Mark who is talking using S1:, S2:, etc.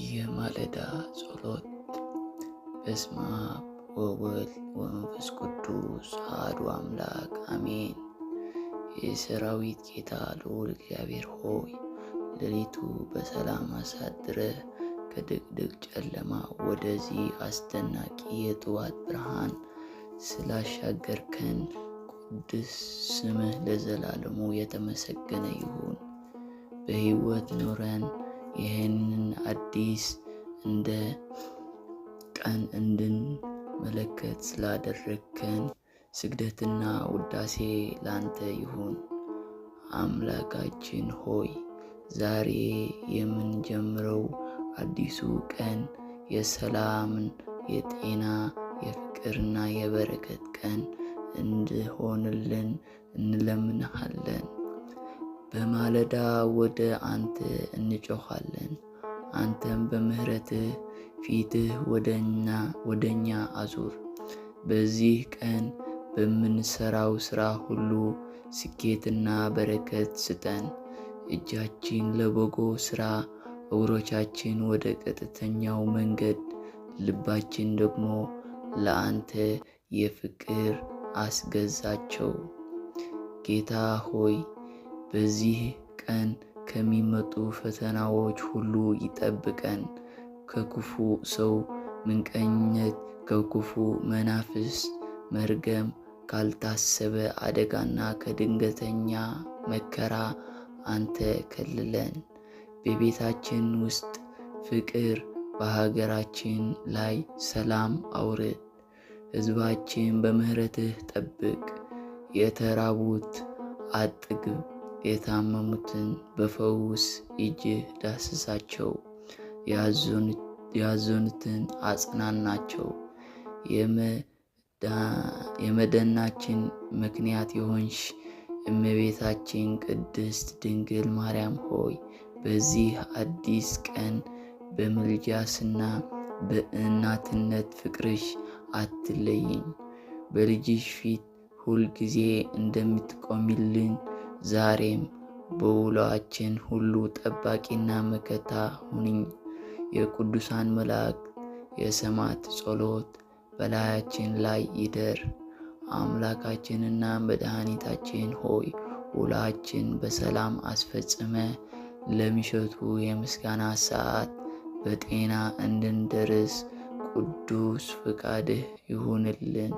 S1: የማለዳ ጸሎት። በስመ አብ ወወልድ ወመንፈስ ቅዱስ አሐዱ አምላክ አሜን። የሰራዊት ጌታ ልዑል እግዚአብሔር ሆይ ሌሊቱ በሰላም አሳድረህ ከድቅድቅ ጨለማ ወደዚህ አስደናቂ የጠዋት ብርሃን ስላሻገርከን ቅዱስ ስምህ ለዘላለሙ የተመሰገነ ይሁን። በሕይወት ኖረን ይህንን አዲስ እንደ ቀን እንድንመለከት ስላደረግከን ስግደትና ውዳሴ ላንተ ይሁን። አምላካችን ሆይ ዛሬ የምንጀምረው አዲሱ ቀን የሰላምን፣ የጤና፣ የፍቅርና የበረከት ቀን እንድሆንልን እንለምንሃለን። በማለዳ ወደ አንተ እንጮኻለን። አንተም በምህረትህ ፊትህ ወደኛ አዙር። በዚህ ቀን በምንሰራው ሥራ ሁሉ ስኬትና በረከት ስጠን። እጃችን ለበጎ ሥራ፣ እግሮቻችን ወደ ቀጥተኛው መንገድ፣ ልባችን ደግሞ ለአንተ የፍቅር አስገዛቸው። ጌታ ሆይ በዚህ ቀን ከሚመጡ ፈተናዎች ሁሉ ይጠብቀን። ከክፉ ሰው ምንቀኝነት፣ ከክፉ መናፍስ መርገም፣ ካልታሰበ አደጋና ከድንገተኛ መከራ አንተ ከልለን። በቤታችን ውስጥ ፍቅር፣ በሀገራችን ላይ ሰላም አውርድ። ሕዝባችን በምህረትህ ጠብቅ። የተራቡት አጥግብ፣ የታመሙትን በፈውስ እጅህ ዳስሳቸው። ያዘኑትን አጽናናቸው። የመዳናችን ምክንያት የሆንሽ እመቤታችን ቅድስት ድንግል ማርያም ሆይ በዚህ አዲስ ቀን በምልጃስና በእናትነት ፍቅርሽ አትለይኝ። በልጅሽ ፊት ሁል ጊዜ እንደምትቆሚልን ዛሬም በውሏችን ሁሉ ጠባቂና መከታ ሁኚኝ። የቅዱሳን መላእክት የሰማዕት ጸሎት በላያችን ላይ ይደር። አምላካችንና መድኃኒታችን ሆይ ውሏችን በሰላም አስፈጽመ ለሚሸቱ የምስጋና ሰዓት በጤና እንድንደርስ ቅዱስ ፍቃድህ ይሁንልን።